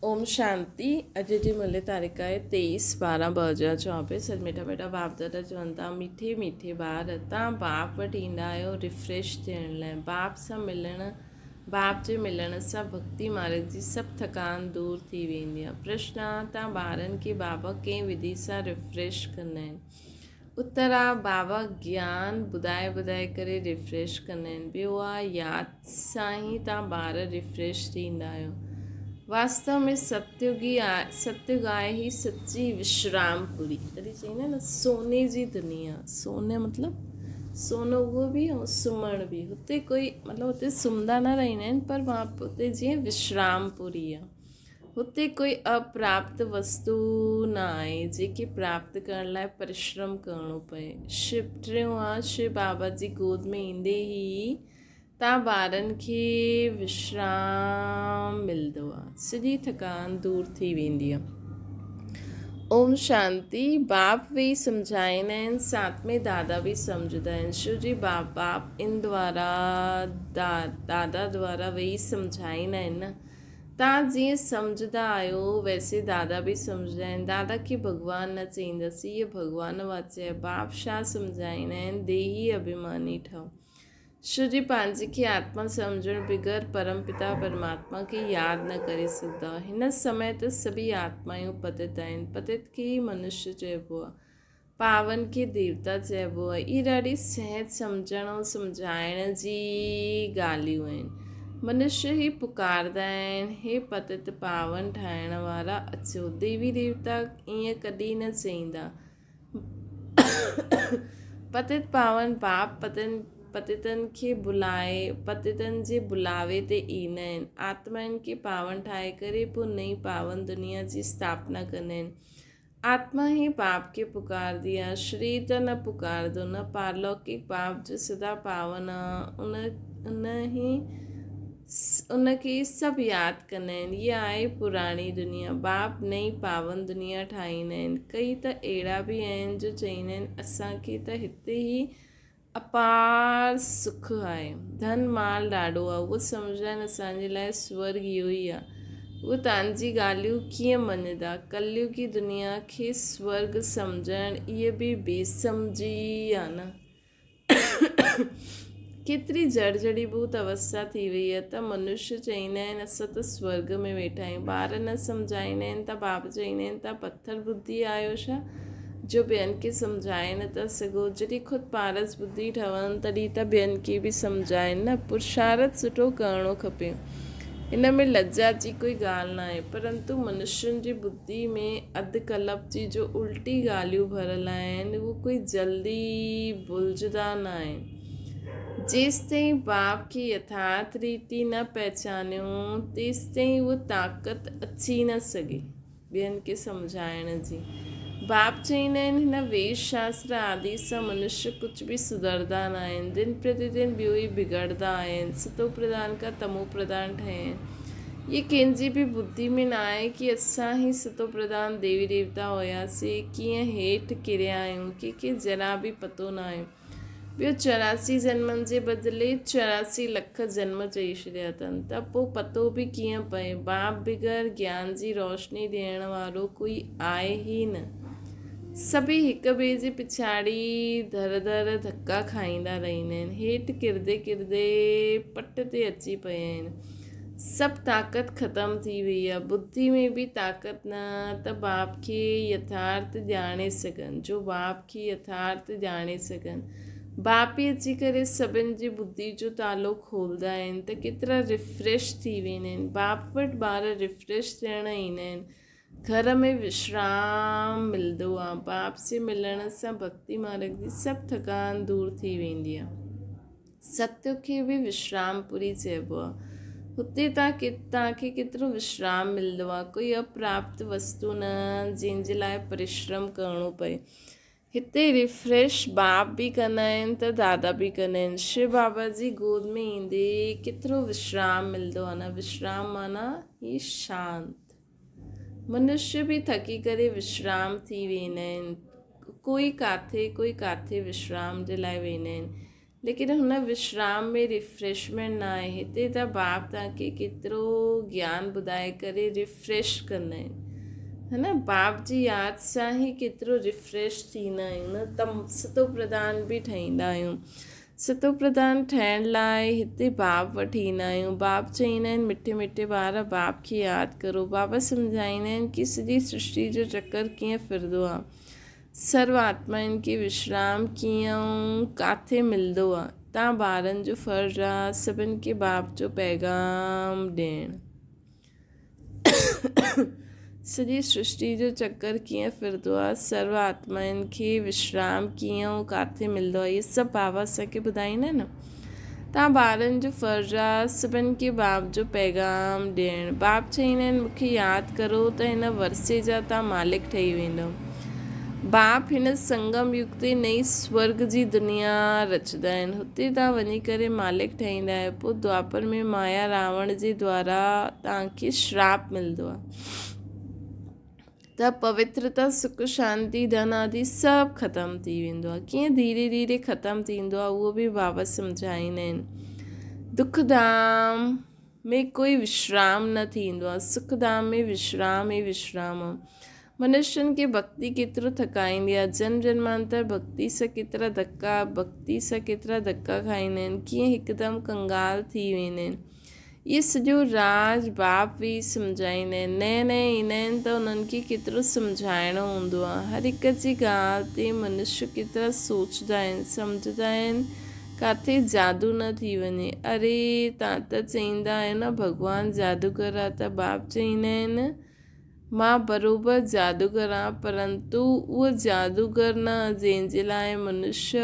ओम शांति। अॼु जी मुल्य तारीख़ आहे 23/12/2024। सॼ मिठा मिठा बाप दादा चवनि था, मीठे मीठे ॿार तव्हां बाप वटि ईंदा आहियो रिफ्रेश थियण लाइ। बाप सां मिलण, बाप जे मिलण सां भक्ति मार्ग जी सभु थकान दूर थी वेंदी आहे। प्रश्न आहे, तव्हां ॿारनि खे बाबा कंहिं विधि सां रिफ्रेश कंदा आहिनि? उत्तर आहे, बाबा ज्ञान ॿुधाए करे रिफ्रेश कंदा आहिनि। ॿियो आहे, यादि सां ई तव्हां ॿार रिफ्रेश थींदा आहियो। वास्तव में सत्युग आहे ही सच्ची विश्रामपुरी। तॾहिं चईंदा न, सोने जी दुनिया। सोने मतिलबु सोनो उहो बि ऐं सुम्हण बि। हुते कोई मतिलबु हुते सुम्हंदा न रहंदा आहिनि, पर वहाँ हुते जीअं विश्रामपुरी आहे। हुते कोई अप्राप्त वस्तु न आहे जेके प्राप्त करण लाइ परिश्रम करिणो पए। टियों आहे, शिव बाबा जी गोद में ईंदे ई तव्हां ॿारनि खे विश्राम मिलंदो आहे, सॼी थकान दूर थी वेंदी आहे। ओम शांति। बाप वेही सम्झाईंदा आहिनि, साथ में दादा बि सम्झंदा आहिनि। शिव जी बाप इन द्वारा दादा द्वारा वेही सम्झाईंदा आहिनि न। तव्हां जीअं सम्झंदा आहियो वैसे दादा बि सम्झंदा आहिनि। दादा खे भॻवानु न चईंदसि, इहे भॻवानु वाचे आहे। बाप छा सम्झाईंदा आहिनि? देही अभिमानी ठहो। शिव जी पंहिंजे खे आत्मा सम्झण बग़ैर परमपिता परमात्मा खे यादि न करे सघंदा। हिन समय त सभी आत्मायूं पतित आहिनि। पतित खे ई मनुष्य चइबो आहे, पावन खे देवता चइबो आहे। इहे ॾाढी सहज सम्झण ऐं सम्झाइण जी ॻाल्हियूं आहिनि। मनुष्य ई पुकारंदा आहिनि, हे पतित पावन ठाहिण वारा अचो। देवी देवता ईअं कॾहिं न चईंदा। पतित पावन बाप पतितनि खे पतितनि जे बुलावे ते ईंदा आहिनि। आत्माउनि खे पावन ठाहे करे पोइ नई पावन दुनिया जी स्थापना कंदा आहिनि। आत्मा ई बाप खे पुकारदी आहे, शरीर त न पुकारंदो न। पारलौकिक बाप जो सदा पावन आहे, उनखे सभु यादि कंदा आहिनि। हीअ आहे पुराणी दुनिया। बाप नई पावन दुनिया ठाहींदा आहिनि। कई त अहिड़ा बि आहिनि जो चईंदा आहिनि, असांखे त हिते ई अपार सुख आहे, धन माल ॾाढो आहे। उहो सम्झंदा आहिनि असांजे लाइ स्वर्ग इहो ई आहे। उहे तव्हांजी ॻाल्हियूं कीअं मञंदा? कलयुगी दुनिया खे स्वर्ग सम्झणु इहे बि बेसमझी आहे न। केतिरी जड़जड़ीभूत अवस्था थी वई आहे त मनुष्य चईंदा आहिनि असां त स्वर्ग में वेठा आहियूं। ॿार न सम्झाईंदा आहिनि त बाप चईंदा आहिनि तव्हां पथर बुद्धि आहियो छा, जो ॿियनि खे सम्झाए नथा सघो। जॾहिं ख़ुदि पारस बुद्धि ठहनि तॾहिं त ॿियनि खे बि सम्झाइनि न। पुरुषार्थ सुठो करिणो खपे, हिन में लज्जा जी कोई ॻाल्हि न आहे। परंतु मनुष्यनि जी बुद्धि में अधु कलप जी जो उल्टी ॻाल्हियूं भरियल आहिनि, उहो कोई जल्दी भुलिजंदा न आहिनि। जेसिताईं बाप खे यथार्थ रीति न पहचानियूं तेसिताईं उहा ताक़त अची न सघे ॿियनि खे सम्झाइण जी। बाप चईंदा आहिनि, हिन वेद शास्त्र आदि सां मनुष्य कुझु बि सुधरंदा न आहिनि। दिन प्रतिदिन ॿियो ई बिगड़ंदा आहिनि। सतो प्रधान खां तमो प्रधान ठहे आहिनि। इहे कंहिंजी बि बुद्धि में न आहे कि असां ई सतो प्रधान देवी देवता हुयासीं, कीअं हेठि किरिया आहियूं, कंहिंखे जरा बि पतो न आहे। ॿियो 84 जन्मनि जे बदिले 84 लख जन्म चई छॾिया अथनि, त पोइ पतो बि कीअं पए? बाप बग़ैर ज्ञान जी रोशनी ॾियण वारो कोई आहे ई न। सभी हिक ॿिए जे पिछाड़ी दर धक्का खाईंदा रहंदा आहिनि। हेठि किरदे किरदे पट ते अची पिया आहिनि। सभु ताक़त ख़तमु थी वई आहे। बुद्धि में बि ताक़त न त बाप खे यथार्थ ॼाणे सघनि, जो बाप खे यथार्थ ॼाणे सघनि। बाप ई अची करे सभिनि जी बुद्धि जो तालो खोलंदा आहिनि त केतिरा रिफ्रेश थी वेंदा आहिनि। बाप वटि ॿार रिफ्रेश थियण ईंदा आहिनि। घर में विश्राम मिलंदो आहे। बाप से मिलण सां भक्ति मार्ग जी सभु थकान दूर थी वेंदी आहे। सत्य खे बि विश्रामपुरी चइबो आहे। हुते तव्हांखे केतिरो विश्राम मिलंदो आहे। कोई अप्राप्त वस्तु न जंहिंजे लाइ परिश्रम करिणो पए। हिते रिफ्रेश बाप बि कंदा आहिनि त दादा बि कंदा आहिनि। शिव बाबा जी गोद में ईंदे केतिरो विश्राम मिलंदो आहे न। विश्राम माना ही शांत। मनुष्य बि थकी करे विश्राम थी वेंदा आहिनि। कोई काथे विश्राम जे लाइ वेंदा आहिनि। लेकिन हुन विश्राम में रिफ्रेशमेंट ना आहे। हिते त बाप तव्हांखे केतिरो ज्ञान ॿुधाए करे रिफ्रेश कंदा आहिनि, है न। बाप जी यादि सां ई केतिरो रिफ्रेश थींदा आहियूं न। त सतो प्रधान बि ठहींदा आहियूं। सतो प्रधान ठहिण लाइ हिते बाप वठी ईंदा आहियूं। बाप चईंदा आहिनि मिठे मिठे ॿार बाप खे यादि करो। बाबा सम्झाईंदा आहिनि कि सॼी सृष्टि जो चक्कर कीअं फिरंदो आहे, सर्व आत्माउनि खे विश्राम कीअं किथे मिलंदो आहे। तव्हां ॿारनि जो फ़र्ज़ु आहे सभिनि खे बाप जो पैगाम ॾियणु। सॼी सृष्टि जो चक्कर कीअं फिरंदो आहे, सर्व आत्माउनि खे विश्राम कीअं किथे मिलंदो आहे, इहे सभु बाबा असांखे ॿुधाईंदा आहिनि। तव्हां ॿारनि जो फ़र्ज़ु आहे सभिनि खे बाप जो पैगाम ॾियणु। बाप चईंदा आहिनि मूंखे यादि करो त हिन वरसे जा तव्हां मालिक ठही वेंदव। बाप हिन संगम युग ते नई स्वर्ग जी दुनिया रचंदा आहिनि। हुते तव्हां वञी करे मालिक ठहींदा आहियो। पोइ द्वापर में माया रावण जे द्वारा तव्हांखे श्राप मिलंदो आहे। त पवित्रता सुख शांति धन आदि सभु ख़तमु थी वेंदो आहे। कीअं धीरे धीरे ख़तमु थींदो आहे उहो बि बाबा सम्झाईंदा आहिनि। दुखधाम में कोई विश्राम न थींदो आहे, सुखधाम में विश्राम ई विश्राम आहे। मनुष्यनि खे भक्ति केतिरो थकाईंदी आहे। जन्म जन्मांतर भक्ति सां केतिरा धक्का खाईंदा आहिनि, कीअं हिकदमि कंगाल थी वेंदा आहिनि। इहे सॼो राज बाप बि सम्झाईंदा आहिनि। नएं नएं ईंदा आहिनि त उन्हनि खे केतिरो सम्झाइणो हूंदो आहे। हर हिक जी ॻाल्हि ते मनुष्य केतिरा सोचंदा आहिनि, सम्झंदा आहिनि किथे जादू न थी वञे। अरे तव्हां त चईंदा आहियो न भॻवानु जादूगर आहे, त बाप चईंदा आहिनि मां बराबरि जादूगर आहियां, परंतु उहो जादूगर न जंहिंजे लाइ मनुष्य,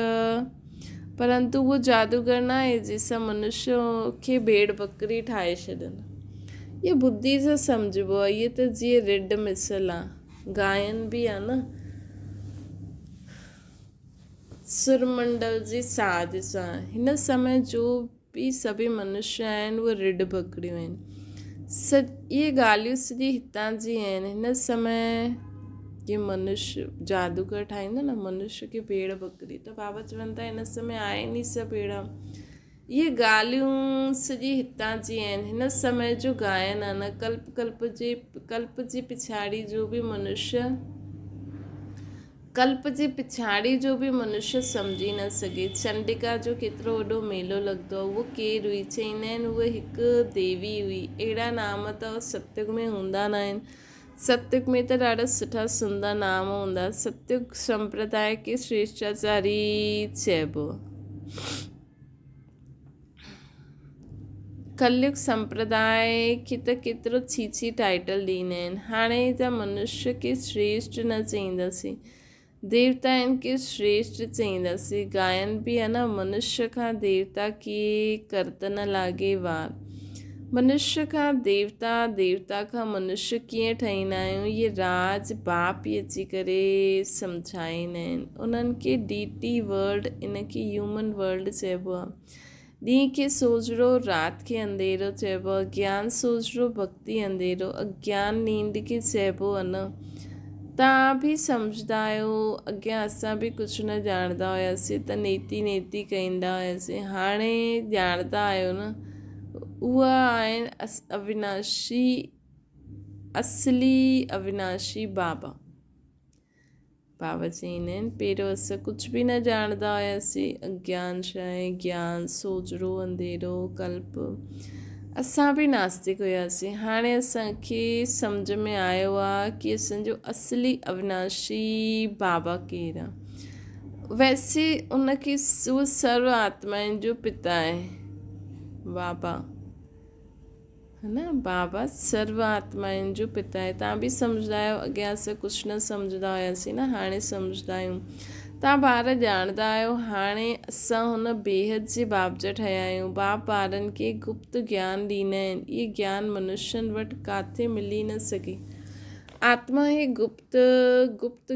परंतु उहो जादूगर न आहे जंहिंसां मनुष्य खे भेड़ बकरी ठाहे छॾनि। इहा बुद्धि सां सम्झिबो आहे। इहे त जीअं रिड मिसल आहे, गायन बि आहे न, सुरमंडल जी साध सां। हिन समय जो बि सभई मनुष्य आहिनि उहे रिड बकरियूं आहिनि। इहे ॻाल्हियूं सॼी हितां जी आहिनि। हिन समय जे मनुष्य जादूगर ठाहींदो न मनुष्य खे भेड़ बकरी, त बाबा चवनि था हिन समय आहे नी सभु अहिड़ा। इहे ॻाल्हियूं सॼी हितां जी आहिनि। हिन समय जो गायन आहे न, कल्प जी पिछाड़ी जो बि मनुष्य सम्झी न सघे। चंडिका जो केतिरो वॾो मेलो लॻंदो आहे, उहो केरु हुई? चईंदा आहिनि उहा हिकु देवी हुई। अहिड़ा नाम त सतयुग में हूंदा न आहिनि। सतयुग में त ॾाढा सुठा सुंदर नाम हूंदा। सतयुग संप्रदाय खे श्रेष्ठाचारी चइबो। कलयुग संप्रदाय खे त केतिरो छीछी टाइटल ॾींदा आहिनि। हाणे जा मनुष्य खे श्रेष्ठ न चईंदासीं, देवताउनि खे श्रेष्ठ चईंदासीं। गायन बि आहे न, मनुष्य खां देवता कीअं करत न लागे वार। मनुष्य खां देवता, देवता खां मनुष्य कीअं ठहींदा आहियूं, इहे राज बाप ई अची करे सम्झाईंदा आहिनि। उन्हनि खे DT वर्ल्ड, इनखे ह्यूमन वर्ल्ड चइबो आहे। ॾींहं खे सोजरो, राति खे अंधेरो चइबो आहे। ज्ञान सोजरो, भक्ति अंधेरो, अज्ञान नींद खे चइबो आहे न। तव्हां बि सम्झंदा आहियो अॻियां असां बि कुझु न ॼाणंदा हुआसीं त नेति कंदा हुआसीं। हाणे ॼाणंदा आहियो न, उहा आहिनि असली अविनाशी बाबा। बाबा चईंदा आहिनि पहिरियों असां कुझु बि न ॼाणंदा हुआसीं। अज्ञान छा आहे, ज्ञान सोजरो, अंधेरो, कल्प, असां बि नास्तिक हुआसीं। हाणे असांखे सम्झ में आयो आहे कि असांजो असली अविनाशी बाबा केरु आहे। वैसे उनखे उहो सर्व आत्माउनि जो पिता आहे बाबा, है न। बाबा सर्व आत्माउनि जो पिता आहे। तव्हां बि सम्झंदा आहियो अॻियां असां कुझु न सम्झंदा हुआसीं न, हाणे सम्झंदा आहियूं। तव्हां ॿार ॼाणंदा आहियो हाणे असां हुन बेहद जे बाप जा ठहिया आहियूं। बाप ॿारनि खे गुप्त ज्ञान ॾींदा आहिनि। इहे ज्ञान मनुष्यनि वटि किथे मिली न सघे। आत्मा ई गुप्त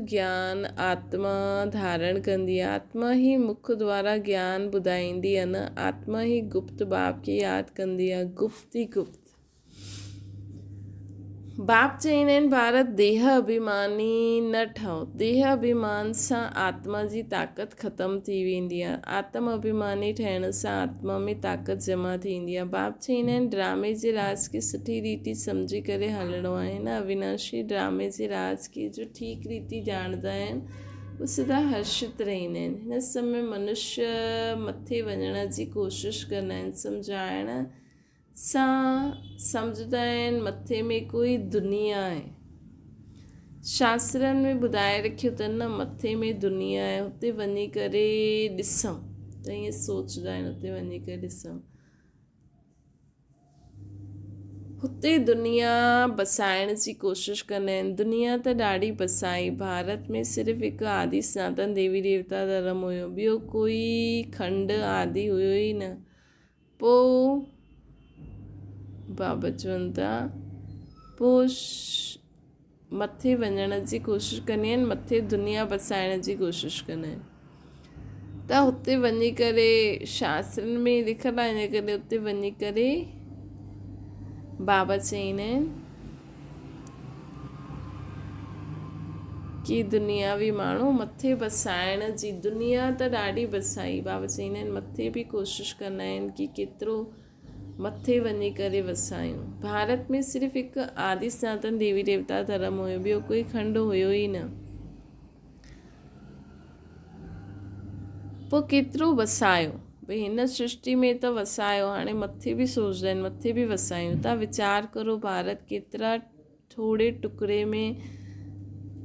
ज्ञान आत्मा धारण कंदी आहे। आत्मा ई मुख द्वारा ज्ञान ॿुधाईंदी आहे न। आत्मा ई गुप्त बाप खे यादि कंदी आहे, गुप्त ई गुप्त। बाप चईंदा आहिनि भारत देह अभिमानी न ठहो। देह अभिमान सां आत्मा जी ताक़त ख़तमु थी वेंदी आहे। आत्म अभिमानी ठहिण सां आत्मा में ताक़त जमा थींदी आहे। बाप चईंदा आहिनि ड्रामे जे राज़ खे सुठी रीति सम्झी करे हलणो आहे। हिन अविनाशी ड्रामे जे राज़ खे जो ठीक रीति ॼाणंदा आहिनि उहे सदा हर्षित रहंदा आहिनि। हिन समय मनुष्य मथे वञण जी कोशिशि कंदा आहिनि। सम्झाइण सां सम्झंदा आहिनि मथे में कोई दुनिया आहे। शास्त्रनि में ॿुधाए रखियो अथनि न मथे में दुनिया आहे, हुते वञी करे ॾिसूं त ईअं सोचंदा आहिनि हुते वञी करे ॾिसूं। हुते दुनिया बसाइण जी कोशिशि कंदा आहिनि। दुनिया त ॾाढी बसाई। भारत में सिर्फ़ु हिकु आदि सनातन देवी देवता धर्म हुयो, ॿियो कोई खंड आदि हुयो ई न। पोइ बाबा चवनि था पोइ मथे वञण जी कोशिशि कंदा आहिनि, मथे दुनिया बसाइण जी कोशिशि कंदा आहिनि। त हुते वञी करे शास्त्रनि में लिखियलु आहे, हिन करे हुते वञी करे बाबा चईंदा आहिनि कि दुनियावी माण्हू मथे बसाइण जी, दुनिया त ॾाढी बसाई। बाबा चईंदा आहिनि मथे बि कोशिशि कंदा आहिनि कि केतिरो मथे वञी करे वसायूं। भारत में सिर्फ़ु हिकु आदि सनातन देवी देवता धर्म हुयो, ॿियो कोई खंड हुयो ई न। पोइ केतिरो वसायो भई हिन सृष्टि में त वसायो, हाणे मथे बि सोचंदा आहिनि मथे बि वसायूं। तव्हां वीचार करो भारत केतिरा थोरे टुकड़े में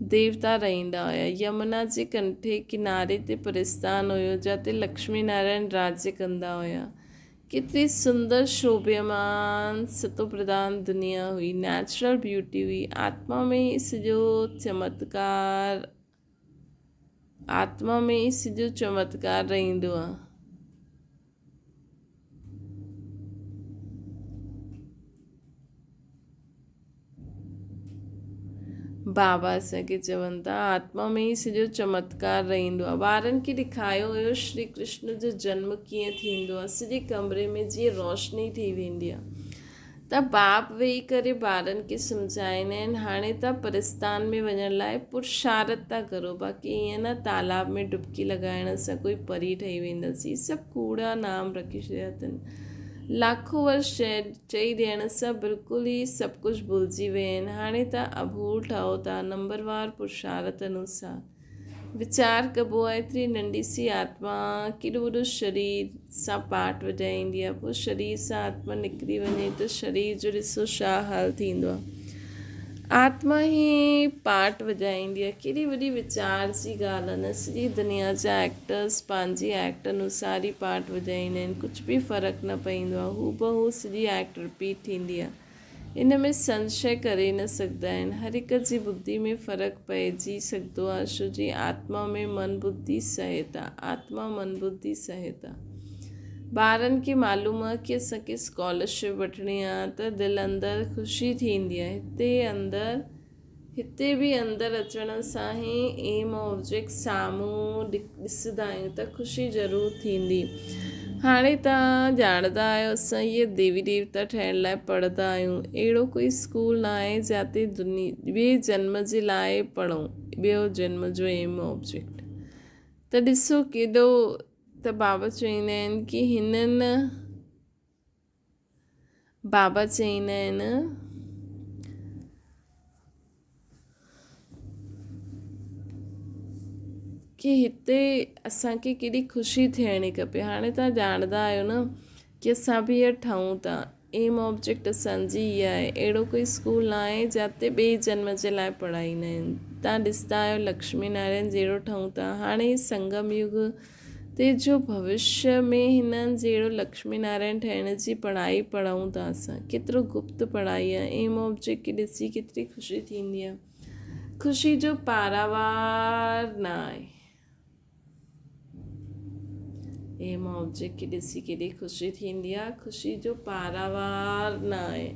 देवता रहंदा हुया। यमुना जे कंठे किनारे ते परिस्तान हुयो जिते लक्ष्मी नारायण राज्य कंदा हुया। केतिरी सुंदर शोभ्यमान सतो प्रधान दुनिया हुई, नेचुरल ब्यूटी हुई। आत्मा में ई सॼो चमत्कार, आत्मा में ई सॼो चमत्कार रहंदो आहे। बाबा असांखे चवनि था आत्मा में ई सॼो चमत्कार रहंदो आहे। ॿारनि खे ॾेखारियो हुयो श्री कृष्ण जो जनम कीअं थींदो आहे। सॼे कमरे में जीअं रोशनी थी वेंदी आहे। त बाप वेही करे ॿारनि खे सम्झाईंदा आहिनि हाणे तव्हां परिस्तान में वञण लाइ पुरुषारत था करो, बाक़ी ईअं न तालाब में डुबकी लॻाइण सां कोई परी ठही वेंदासीं। सभु कूड़ा नाम रखी छॾिया अथनि। लाखों वर्ष चई ॾियण सां बिल्कुलु ई सभु कुझु भुलिजी विया आहिनि। हाणे तव्हां अभूल ठहो था नंबरवार पुरुषारत अनुसार। वीचार कबो आहे एतिरी नंढी सी आत्मा केॾो वॾो शरीर सां पाठ वॼाईंदी आहे, पोइ शरीर सां आत्मा निकिरी वञे त शरीर जो ॾिसो छा हाल थींदो आहे। आत्मा ई पाठ वॼाईंदी आहे। केॾी वॾी वीचार जी ॻाल्हि आहे न। सॼी दुनिया जा एक्टर्स पंहिंजी एक्ट अनुसार ई पाठ वॼाईंदा आहिनि, कुझु बि फ़र्क़ु न पवंदो आहे। हू बहू सॼी एक्ट रिपीट थींदी आहे। इन में संशय करे न सघंदा आहिनि। हर हिक जी बुद्धि में फ़र्क़ु पइजी सघंदो आहे छो जी आत्मा में मन बुद्धि सहित आहे। आत्मा मन बुद्धि सहित आहे। ॿारनि खे मालूम आहे कि असांखे स्कॉलरशिप वठिणी आहे त दिलि अंदरि ख़ुशी थींदी आहे। हिते बि अंदरि अचण सां ई एम ऑब्जेक्ट साम्हूं ॾिसंदा आहियूं त ख़ुशी ज़रूरु थींदी। हाणे तव्हां ॼाणंदा आहियो असां इहे देवी देवता ठहिण लाइ पढ़ंदा आहियूं। अहिड़ो कोई स्कूल न आहे जिते ॿिए जन्म जे लाइ पढ़ूं, ॿियो जन्म जो एम ऑब्जेक्ट। त ॾिसो केॾो त बाबा चवंदा आहिनि कि बाबा चवंदा आहिनि कि हिते असांखे केॾी ख़ुशी थियणी खपे। हाणे तव्हां ॼाणंदा आहियो न कि असां बि इहा ठहूं था। एम ऑब्जेक्ट असांजी इहा आहे। अहिड़ो कोई स्कूल न आहे जिते ॿिए जन्म जे लाइ पढ़ाईंदा आहिनि। तव्हां ॾिसंदा आहियो लक्ष्मी नारायण जहिड़ो ठहूं था। हाणे संगम युग ते जो भविष्य में हिननि जहिड़ो लक्ष्मी नारायण ठहिण जी पढ़ाई पढ़ूं था असां। केतिरो गुप्त पढ़ाई आहे। एम ऑब्जेक्ट खे ॾिसी केतिरी ख़ुशी थींदी आहे। ख़ुशी जो पारावार न आहे। एम ऑब्जेक्ट खे ॾिसी केॾी ख़ुशी थींदी आहे। ख़ुशी जो पारावार न आहे।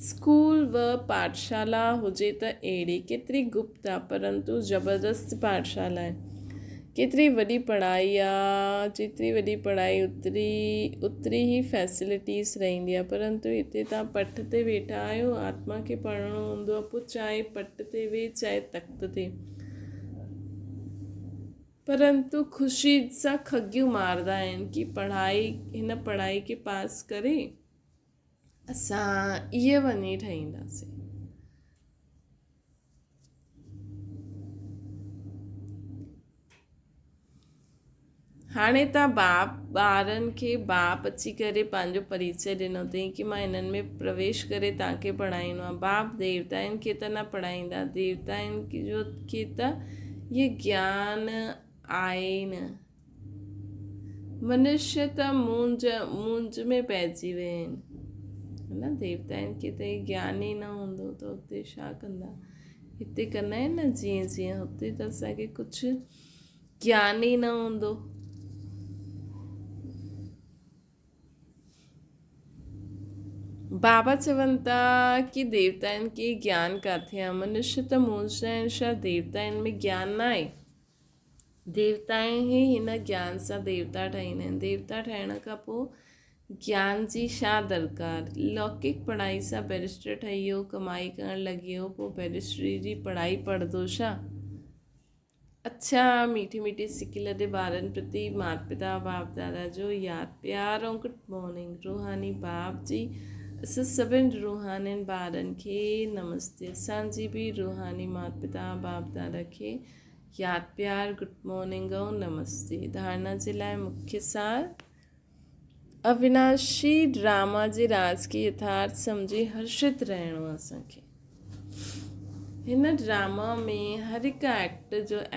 स्कूल व पाठशाला हुजे त अहिड़ी केतिरी गुप्त आहे परंतु ज़बरदस्त पाठशाला आहे। केतिरी वॾी पढ़ाई आहे, जेतिरी वॾी पढ़ाई ओतिरी ई फैसिलिटीज़ रहंदी आहे, परंतु हिते तव्हां पट ते वेठा आहियो, आत्मा खे पढ़णो हूंदो आहे, पोइ चाहे पट ते वेह चाहे तख़्त ते, परंतु ख़ुशी सां खगियूं मारदा आहिनि कि हिन पढ़ाई खे पास करे असां इहे वञी ठाहींदासीं। हाणे तव्हां ॿारनि खे बाप अची करे पंहिंजो परिचय ॾिनो अथई कि मां हिननि में प्रवेश करे तव्हांखे पढ़ाईंदो आहे। बाप देवताउनि खे त न पढ़ाईंदा, देवताउनि खे त इहे ज्ञान आहे न। मनुष्य त मुंझ में पइजी विया आहिनि, न देवताउनि खे त इहे ज्ञान ई न हूंदो त हुते छा कंदा। हिते कंदा आहिनि न जीअं जीअं, हुते त असांखे कुझु ज्ञान ई न हूंदो। बाबा चवनि था कि देवताउनि खे ज्ञान किथे आहे, मनुष्य त मुंझ आहिनि, छा देवताउनि में ज्ञान न आहे। देवता ई हिन ज्ञान सां देवता ठाहींदा आहिनि। देवता ठाहिण खां पोइ ज्ञान जी छा दरकारु। लौकिक पढ़ाई सां बैरिस्टर ठही वियो, कमाई करणु लॻी वियो, पोइ बैरिस्टरी जी पढ़ाई पढ़ंदो छा। अच्छा, मीठी मीठी सिकी लॾे ॿारनि प्रति माता पिता बाप दादा जो यादि प्यार ऐं गुड मॉर्निंग। रूहानी बाप जी असां सभिनि रूहानी ॿारनि खे नमस्ते। असांजी बि रूहानी माता पिता बाप दादा खे यादि प्यार गुड मॉर्निंग ऐं नमस्ते। धारणा जे लाइ मुख्य सार, अविनाशी ड्रामा जे राज खे यथार्थ सम्झी हर्षित रहणो आहे असांखे। हिन ड्रामा में हर हिकु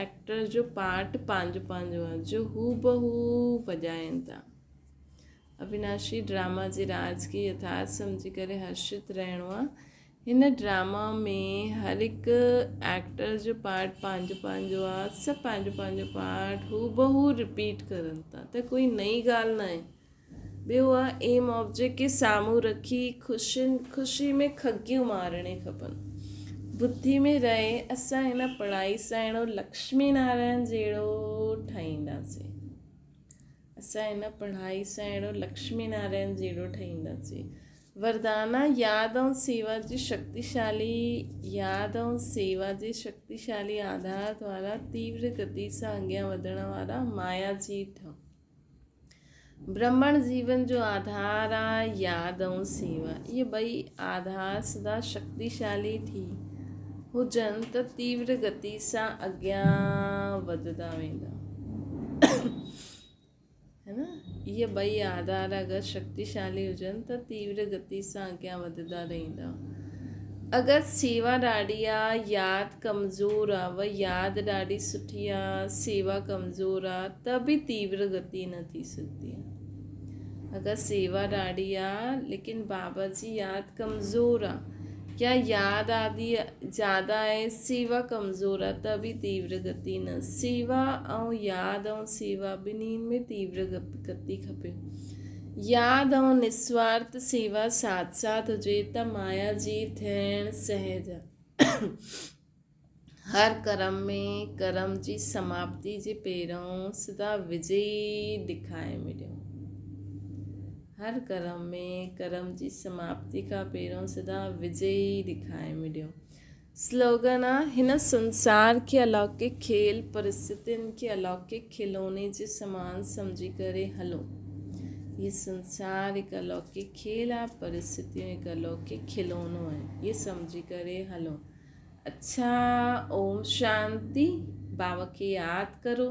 एक्टर जो पार्ट पंहिंजो आहे जो हू बहू वॼाइनि था। अविनाशी ड्रामा जे राज खे यथार्थ सम्झी करे हर्षित रहणो आहे। हिन ड्रामा में हर हिकु एक्टर जो पार्ट पंहिंजो आहे, सभु पंहिंजो पार्ट हू बहू रिपीट करनि था, त कोई नई ॻाल्हि न आहे। ॿियो आहे एम ऑब्जेक्ट खे साम्हूं रखी ख़ुशी में खगियूं मारणे खपनि। बुद्धि में रहे असां हिन पढ़ाई सां अहिड़ो लक्ष्मी नारायण जहिड़ो ठाहींदासीं। असां हिन पढ़ाई सां अहिड़ो लक्ष्मी नारायण जहिड़ो ठाहींदासीं। वरदाना यादि ऐं सेवा जे शक्तिशाली आधार द्वारा तीव्र गति सां अॻियां वधण वारा माया जी ठह। ब्रह्मण जीवन जो आधार आहे यादि ऐं सेवा। इहे ॿई आधार सदा शक्तिशाली थी हुजनि त तीव्र गति सां अॻियां वधंदा वेंदा, है न। इहे ॿई आधार अगरि शक्तिशाली हुजनि त तीव्र गति सां अॻियां वधंदा रहंदा। अगरि सेवा ॾाढी आहे, यादि कमज़ोर आहे, व यादि ॾाढी सुठी आहे, सेवा कमज़ोर आहे, त बि तीव्र गति न थी सघंदी आहे। अगरि सेवा ॾाढी आहे लेकिन बाबा जी यादि कमज़ोर आहे, या यादि आदि ज़्यादा आहे, सेवा कमज़ोर आहे, त बि तीव्र गति न। सेवा ऐं यादि ऐं सेवा ॿिन्हिनि में तीव्र गति खपे। यादि ऐं निस्वार्थ सेवा साथ साथ हुजे त माया जी थियणु सहज आहे। हर कर्म में कर्म जी समाप्ति जे पहिरियों सदा विजय ॾेखारे मिलियो। हर कर्म में कर्म जी समाप्ति खां पहिरियों सदा विजय ॾेखारे मिलियो। स्लोगन आहे, हिन संसार खे अलौकिक खेल परिस्थितियुनि खे अलौकिक खिलौने जे समान सम्झी करे हलो। ये संसार हिकु अलौकिक खेल आहे, परिस्थितियूं हिकु अलौकिक खिलौनो आहे, ये सम्झी करे हलो। अच्छा, ओम शांति। बाबा खे यादि करो।